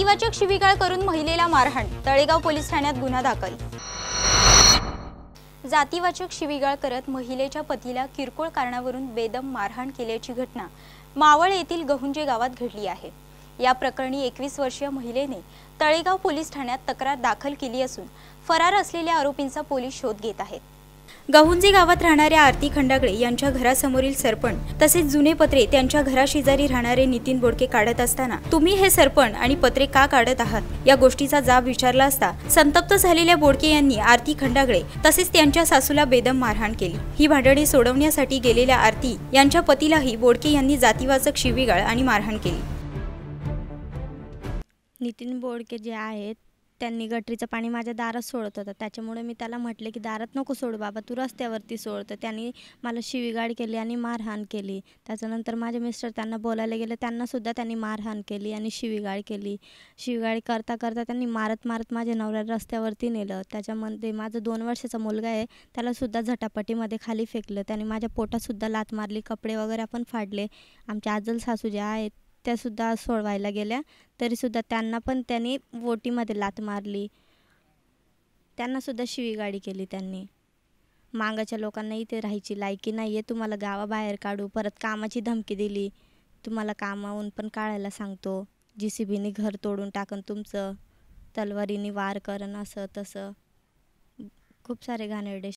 जातीवाचक शिवीगाळ करून महिलेला मारहाण, तळेगाव पोलीस ठाण्यात गुन्हा दाखल। जातीवाचक शिवीगाळ करत महिलेच्या पतीला किरकोळ कारणावरून बेदम मारहाण केल्याची घटना मावळ येथील गहुंजे गावात घडली आहे। या प्रकरणी 21 वर्षीय महिलेने तळेगाव पोलीस ठाण्यात तक्रार दाखल केली असून फरार असलेल्या आरोपींचा पोलीस शोध घेत आहेत। गहुंजे गावात राहणाऱ्या आरती खंडागळे यांच्या घरासमोरील सरपण तसेच जुने पत्रे त्यांच्या घराशेजारी राहणारे नितीन बोडके काढत असताना तुम्ही हे सरपण आणि पत्रे का काढत आहात या गोष्टीचा जाब विचारला असता संतप्त झालेल्या बोडके यांनी आरती खंडागळे तसेच त्यांच्या सासूला बेदम मारहाण केली। ही भांडणे सोडवण्यासाठी गेलेल्या आरती यांच्या पतीलाही बोडके यांनी जातीवाचक शिवीगाळ आणि मारहाण केली। नितीन बोडके जे आहेत त्यांनी गटरीचं पाणी माझ्या दारात सोडत होतं, त्याच्यामुळे मी त्याला म्हटले की दारात नको सोड बाबा, तू रस्त्यावरती सोड। तर त्यांनी मला शिवीगाळ केली आणि मारहाण केली। त्याच्यानंतर माझे मिस्टर त्यांना बोलायला गेले, त्यांनासुद्धा त्यांनी मारहाण केली आणि शिवीगाळ केली। शिवीगाळ करता करता त्यांनी मारत माझ्या नवऱ्याला रस्त्यावरती नेलं। त्याच्यामध्ये माझा 2 वर्षाचा मुलगा आहे, त्यालासुद्धा झटापटीमध्ये खाली फेकलं। त्यांनी माझ्या पोटातसुद्धा लाथ मारली, कपडे वगैरे पण फाडले। आमच्या आजल सासू ज्या आहेत त्यासुद्धा सोडवायला गेल्या, तरीसुद्धा त्यांना पण त्यांनी वोटीमध्ये लाथ मारली, त्यांनासुद्धा शिवीगाळी केली। त्यांनी मागाच्या लोकांना इथे राहायची लायकी नाही आहे, तुम्हाला गावाबाहेर काढू, परत कामाची धमकी दिली, तुम्हाला कामावून पण काढायला सांगतो, JCBने घर तोडून टाकन तुमचं, तलवारीने वार करन, असं तसं खूप सारे घाणेरडे।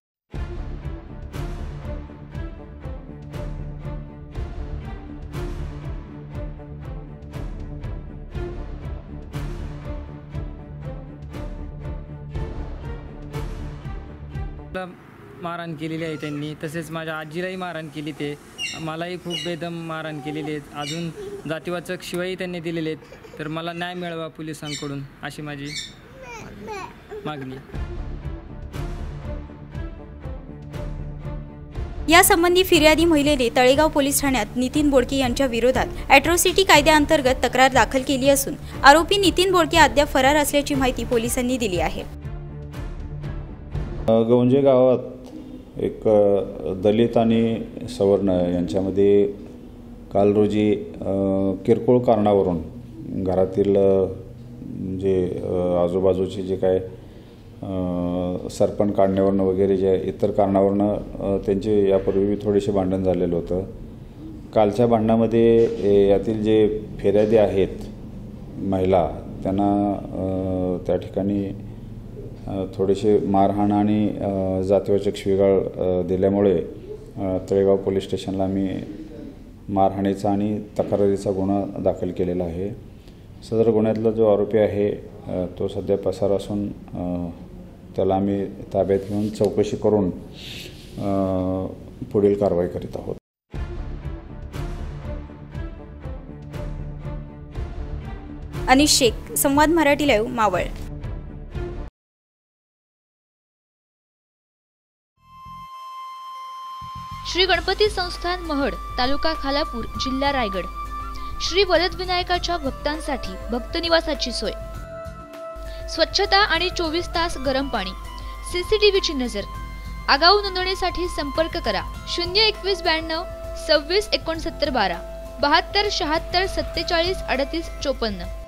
मारहाण केलेली आहे त्यांनी, तसेच माझ्या आजीलाही मारहाण केली, ते मलाही खूप बेदम मारहाण केलेली आहे। अजून जातीवाचक शिवाही त्यांनी दिलेले आहेत, तर मला न्याय मिळावा पोलिसांकडून अशी माझी मागणी। यासंबंधी फिर्यादी महिलेने तळेगाव पोलीस ठाण्यात नितीन बोडके यांच्या विरोधात ॲट्रॉसिटी कायद्याअंतर्गत तक्रार दाखल केली असून आरोपी नितीन बोडके अद्याप फरार असल्याची माहिती पोलिसांनी दिली आहे। गहुंजे गावात एक दलित आणि सवर्ण यांच्यामध्ये काल रोजी किरकोळ कारणावरून घरातील जे आजूबाजूचे जे काय सरपण काढण्यावरून वगैरे जे इतर कारणावरून त्यांचे यापूर्वी थोडेसे भांडण झालेलं होतं। कालच्या भांडणामध्ये यातील जे फिर्यादी आहेत महिला, त्यांना त्या ठिकाणी थोडेसे मारहाण आणि जातीवाचक शिवीगाळ दिल्यामुळे तळेगाव पोलीस स्टेशनला आम्ही मारहाणीचा आणि तक्रारीचा गुन्हा दाखल केलेला आहे। सदर गुन्ह्यातला जो आरोपी आहे तो सध्या पसार असून त्याला आम्ही ताब्यात घेऊन चौकशी करून पुढील कारवाई करीत आहोत। अनिश शेख, संवाद मराठी लाईव्ह, मावळ। श्री गणपती संस्थान महड, तालुका खालापूर, जिल्हा रायगड। श्री वरदविनायकाच्या भक्तांसाठी भक्त निवासाची सोय, स्वच्छता आणि 24 तास गरम पाणी, CCTVची नजर। आगाऊ नोंदणीसाठी संपर्क करा 021 92 26 69 12 72 76 47 38 54।